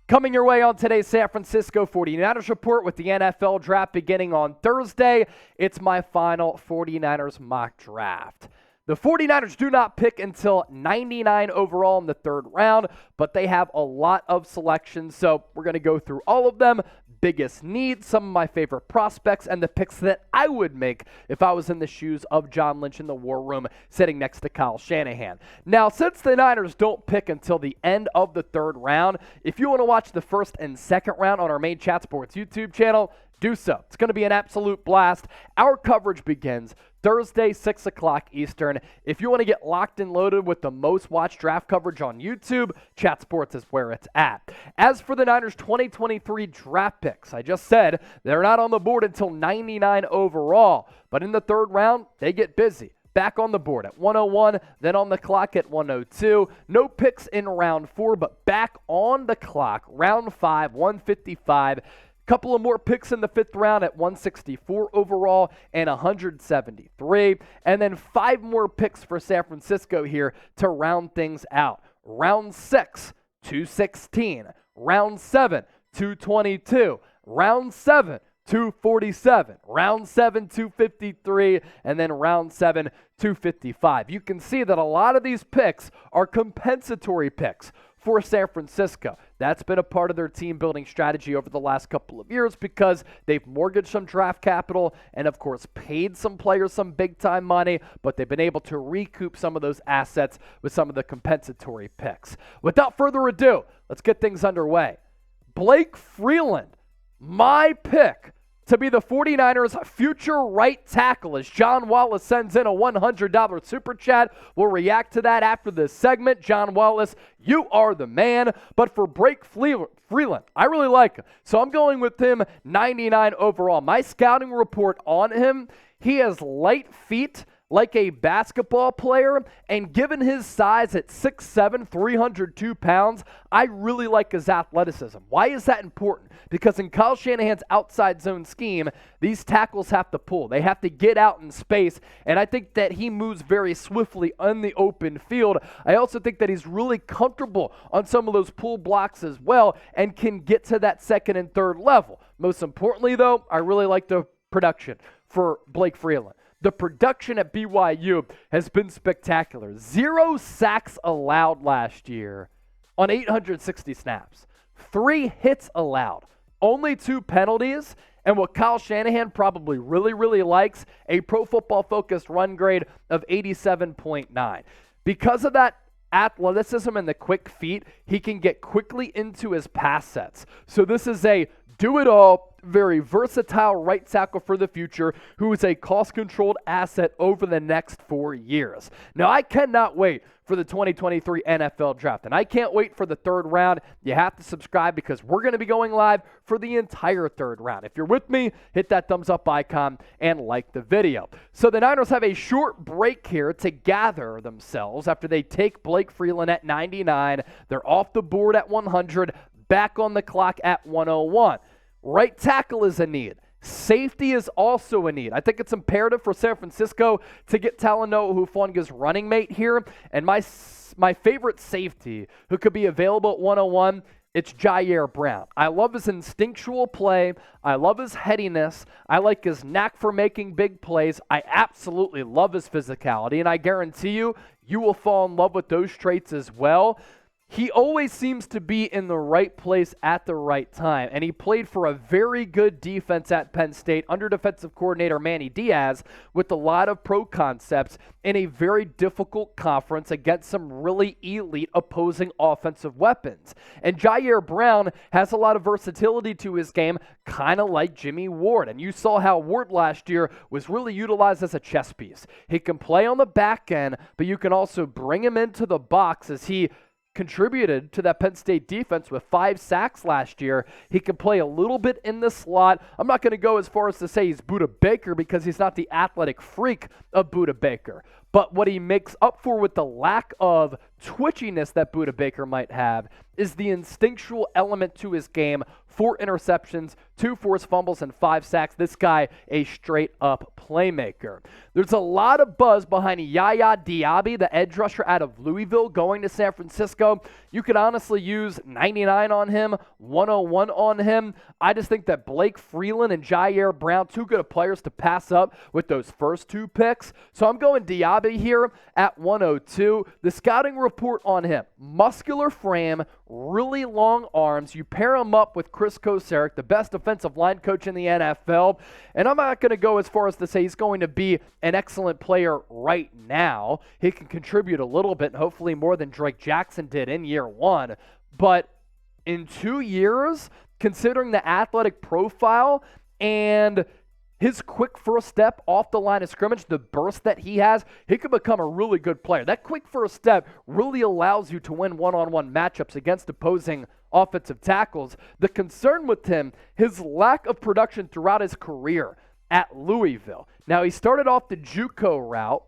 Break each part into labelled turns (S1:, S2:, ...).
S1: Coming your way on today's San Francisco 49ers report with the NFL draft beginning on Thursday. It's my final 49ers mock draft. The 49ers do not pick until 99 overall in the third round, but they have a lot of selections, so we're going to go through all of them. Biggest needs, some of my favorite prospects, and the picks that I would make if I was in the shoes of John Lynch in the war room sitting next to Kyle Shanahan. Now, since the Niners don't pick until the end of the third round, if you want to watch the first and second round on our main Chat Sports YouTube channel, do so. It's going to be an absolute blast. Our coverage begins Thursday, 6 o'clock Eastern. If you want to get locked and loaded with the most watched draft coverage on YouTube, Chat Sports is where it's at. As for the Niners 2023 draft picks, I just said they're not on the board until 99 overall. But in the third round, they get busy. Back on the board at 101, then on the clock at 102. No picks in round 4, but back on the clock, round 5, 155. Couple of more picks in the fifth round at 164 overall and 173. And then 5 more picks for San Francisco here to round things out. Round 6, 216. Round 7, 222. Round 7, 247. Round 7, 253. And then round 7, 255. You can see that a lot of these picks are compensatory picks for San Francisco. That's been a part of their team building strategy over the last couple of years because they've mortgaged some draft capital and, of course, paid some players some big-time money, but they've been able to recoup some of those assets with some of the compensatory picks. Without further ado, let's get things underway. Blake Freeland, my pick to be the 49ers' future right tackle as John Wallace sends in a $100 super chat. We'll react to that after this segment. John Wallace, you are the man. But for Blake Freeland, I really like him. So I'm going with him 99 overall. My scouting report on him, he has light feet like a basketball player, and given his size at 6'7", 302 pounds, I really like his athleticism. Why is that important? Because in Kyle Shanahan's outside zone scheme, these tackles have to pull. They have to get out in space, and I think that he moves very swiftly on the open field. I also think that he's really comfortable on some of those pull blocks as well and can get to that second and third level. Most importantly, though, I really like the production for Blake Freeland. The production at BYU has been spectacular. 0 sacks allowed last year on 860 snaps. 3 hits allowed. Only 2 penalties. And what Kyle Shanahan probably really likes, a Pro Football Focus run grade of 87.9. Because of that athleticism and the quick feet, he can get quickly into his pass sets. So this is a do-it-all, very versatile right tackle for the future who is a cost-controlled asset over the next 4 years. Now, I cannot wait for the 2023 NFL Draft, and I can't wait for the third round. You have to subscribe because we're going to be going live for the entire third round. If you're with me, hit that thumbs up icon and like the video. So the Niners have a short break here to gather themselves after they take Blake Freeland at 99. They're off the board at 100. Back on the clock at 101. Right tackle is a need. Safety is also a need. I think it's imperative for San Francisco to get Talanoa Hufanga's running mate here. And my favorite safety who could be available at 101, it's Ji'Ayir Brown. I love his instinctual play. I love his headiness. I like his knack for making big plays. I absolutely love his physicality. And I guarantee you, you will fall in love with those traits as well. He always seems to be in the right place at the right time, and he played for a very good defense at Penn State under defensive coordinator Manny Diaz with a lot of pro concepts in a very difficult conference against some really elite opposing offensive weapons. And Ji'Ayir Brown has a lot of versatility to his game, kind of like Jimmy Ward. And you saw how Ward last year was really utilized as a chess piece. He can play on the back end, but you can also bring him into the box as he contributed to that Penn State defense with 5 sacks last year. He can play a little bit in the slot. I'm not going to go as far as to say he's Budda Baker because he's not the athletic freak of Budda Baker. But what he makes up for with the lack of twitchiness that Budda Baker might have is the instinctual element to his game 4 interceptions, 2 forced fumbles, and 5 sacks. This guy, a straight-up playmaker. There's a lot of buzz behind Yaya Diaby, the edge rusher out of Louisville, going to San Francisco. You could honestly use 99 on him, 101 on him. I just think that Blake Freeland and Ji'Ayir Brown, too good of players to pass up with those first 2 picks. So I'm going Diaby here at 102. The scouting report on him, muscular frame, really long arms. You pair him up with Chris Kocurek, the best defensive line coach in the NFL. And I'm not going to go as far as to say he's going to be an excellent player right now. He can contribute a little bit, and hopefully more than Drake Jackson did in year 1. But in 2 years, considering the athletic profile and his quick first step off the line of scrimmage, the burst that he has, he could become a really good player. That quick first step really allows you to win one-on-one matchups against opposing offensive tackles. The concern with him, his lack of production throughout his career at Louisville. Now, he started off the JUCO route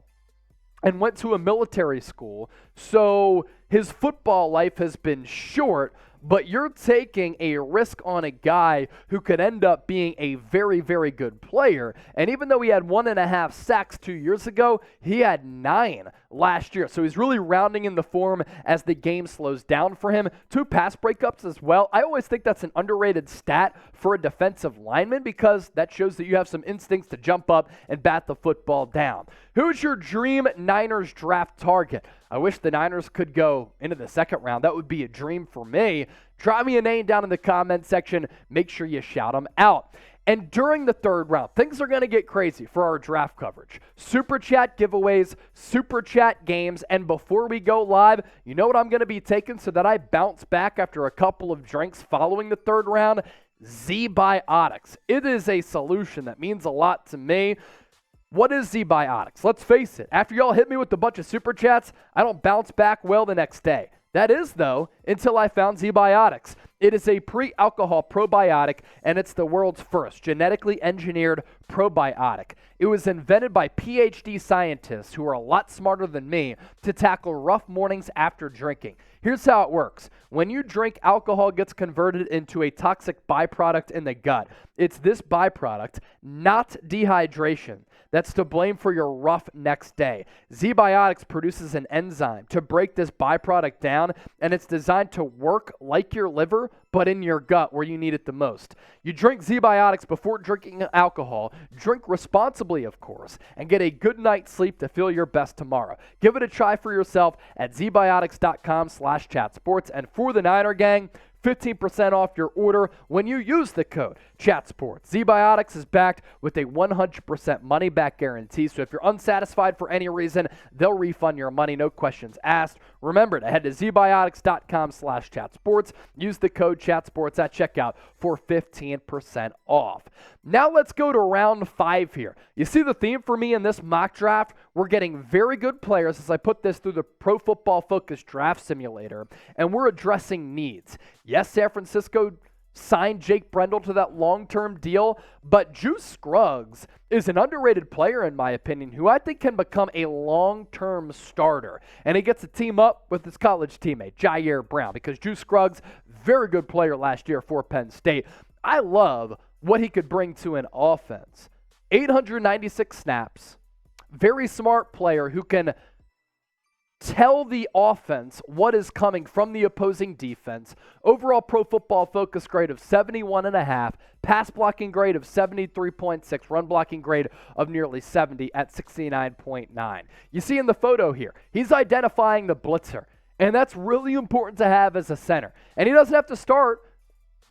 S1: and went to a military school, so his football life has been short, but you're taking a risk on a guy who could end up being a very, very good player. And even though he had 1.5 sacks 2 years ago, he had 9 last year. So he's really rounding in the form as the game slows down for him. 2 pass breakups as well. I always think that's an underrated stat for a defensive lineman because that shows that you have some instincts to jump up and bat the football down. Who's your dream Niners draft target? I wish the Niners could go into the second round. That would be a dream for me. Drop me a name down in the comment section. Make sure you shout them out. And during the third round, things are going to get crazy for our draft coverage. Super Chat giveaways, Super Chat games, and before we go live, you know what I'm going to be taking so that I bounce back after a couple of drinks following the third round? Z-Biotics. It is a solution that means a lot to me. What is Z-Biotics? Let's face it. After y'all hit me with a bunch of Super Chats, I don't bounce back well the next day. That is, though, until I found Z-Biotics. It is a pre-alcohol probiotic, and it's the world's first genetically engineered probiotic. It was invented by PhD scientists who are a lot smarter than me to tackle rough mornings after drinking. Here's how it works. When you drink, alcohol gets converted into a toxic byproduct in the gut. It's this byproduct, not dehydration, that's to blame for your rough next day. Z-Biotics produces an enzyme to break this byproduct down, and it's designed to work like your liver, but in your gut where you need it the most. You drink Z-Biotics before drinking alcohol. Drink responsibly, of course, and get a good night's sleep to feel your best tomorrow. Give it a try for yourself at zbiotics.com/chatsports. And for the Niner gang, 15% off your order when you use the code ChatSports. Z-Biotics is backed with a 100% money-back guarantee, so if you're unsatisfied for any reason, they'll refund your money, no questions asked. Remember to head to zbiotics.com/chatsports. Use the code ChatSports at checkout for 15% off. Now let's go to round 5 here. You see the theme for me in this mock draft? We're getting very good players as I put this through the Pro Football Focus Draft Simulator, and we're addressing needs. Yes, San Francisco signed Jake Brendel to that long-term deal, but Juice Scruggs is an underrated player, in my opinion, who I think can become a long-term starter. And he gets to team up with his college teammate, Ji'Ayir Brown, because Juice Scruggs, very good player last year for Penn State. I love what he could bring to an offense. 896 snaps, very smart player who can tell the offense what is coming from the opposing defense. Overall Pro Football Focus grade of 71.5, pass blocking grade of 73.6, run blocking grade of nearly 70 at 69.9. You see in the photo here, he's identifying the blitzer, and that's really important to have as a center. And he doesn't have to start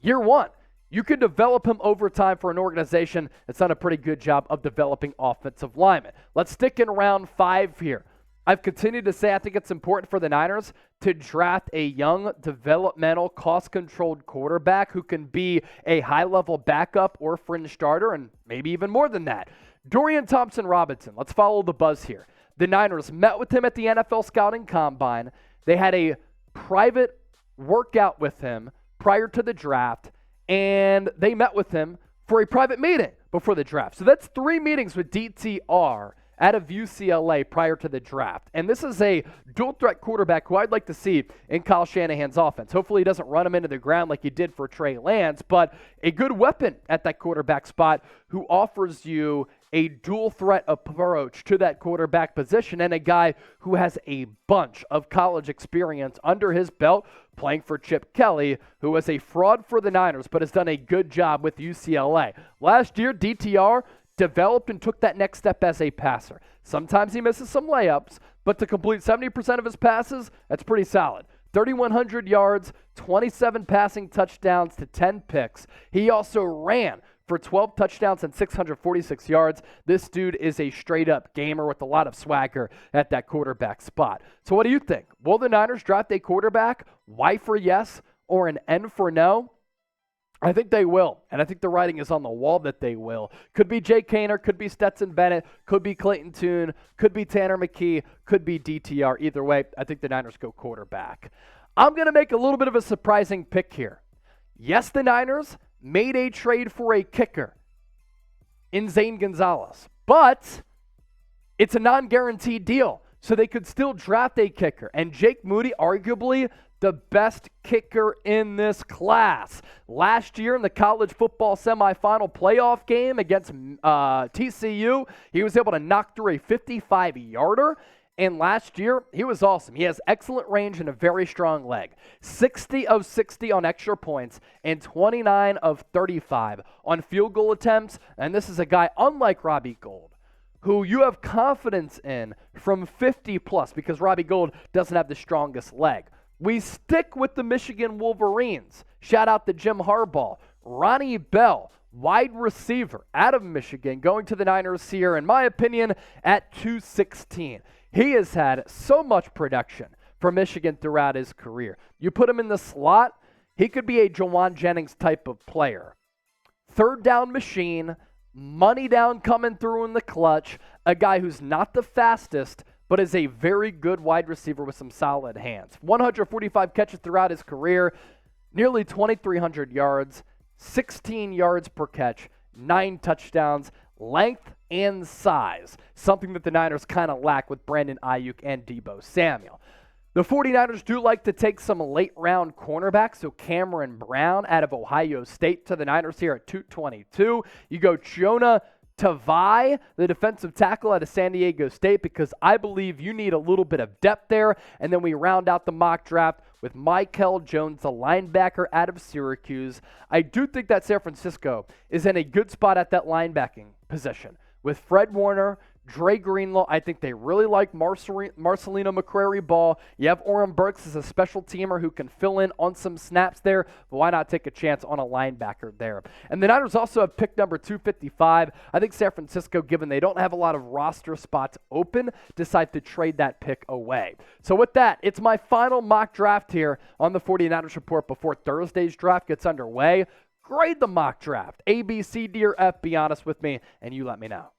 S1: year 1. You could develop him over time for an organization that's done a pretty good job of developing offensive linemen. Let's stick in round 5 here. I've continued to say I think it's important for the Niners to draft a young, developmental, cost-controlled quarterback who can be a high-level backup or fringe starter, and maybe even more than that. Dorian Thompson-Robinson, let's follow the buzz here. The Niners met with him at the NFL Scouting Combine. They had a private workout with him prior to the draft, and they met with him for a private meeting before the draft. So that's 3 meetings with DTR out of UCLA prior to the draft. And this is a dual-threat quarterback who I'd like to see in Kyle Shanahan's offense. Hopefully he doesn't run him into the ground like he did for Trey Lance, but a good weapon at that quarterback spot who offers you a dual-threat approach to that quarterback position, and a guy who has a bunch of college experience under his belt playing for Chip Kelly, who was a fraud for the Niners but has done a good job with UCLA. Last year, DTR developed and took that next step as a passer. Sometimes he misses some layups, but to complete 70% of his passes, that's pretty solid. 3,100 yards, 27 passing touchdowns to 10 picks. He also ran for 12 touchdowns and 646 yards. This dude is a straight-up gamer with a lot of swagger at that quarterback spot. So what do you think? Will the Niners draft a quarterback? Y for yes or an N for no? I think they will, and I think the writing is on the wall that they will. Could be Jake Kaner, could be Stetson Bennett, could be Clayton Tune, could be Tanner McKee, could be DTR. Either way, I think the Niners go quarterback. I'm going to make a little bit of a surprising pick here. Yes, the Niners made a trade for a kicker in Zane Gonzalez, but it's a non-guaranteed deal, so they could still draft a kicker. And Jake Moody, arguably the best kicker in this class. Last year in the college football semifinal playoff game against TCU, he was able to knock through a 55-yarder. And last year, he was awesome. He has excellent range and a very strong leg. 60 of 60 on extra points and 29 of 35 on field goal attempts. And this is a guy, unlike Robbie Gould, who you have confidence in from 50-plus because Robbie Gould doesn't have the strongest leg. We stick with the Michigan Wolverines. Shout out to Jim Harbaugh. Ronnie Bell, wide receiver out of Michigan, going to the Niners here, in my opinion, at 216. He has had so much production for Michigan throughout his career. You put him in the slot, he could be a Jawan Jennings type of player. Third down machine, money down coming through in the clutch, a guy who's not the fastest, but is a very good wide receiver with some solid hands. 145 catches throughout his career, nearly 2,300 yards, 16 yards per catch, 9 touchdowns, length and size, something that the Niners kind of lack with Brandon Ayuk and Deebo Samuel. The 49ers do like to take some late-round cornerbacks, so Cameron Brown out of Ohio State to the Niners here at 222. You go Jonah Tavai, the defensive tackle out of San Diego State, because I believe you need a little bit of depth there. And then we round out the mock draft with Mikel Jones, the linebacker out of Syracuse. I do think that San Francisco is in a good spot at that linebacking position. With Fred Warner, Dre Greenlaw, I think they really like Marcelino McCrary-Ball. You have Oren Burks as a special teamer who can fill in on some snaps there, but why not take a chance on a linebacker there? And the Niners also have pick number 255. I think San Francisco, given they don't have a lot of roster spots open, decide to trade that pick away. So with that, it's my final mock draft here on the 49ers Report before Thursday's draft gets underway. Grade the mock draft. A, B, C, D, or F, be honest with me, and you let me know.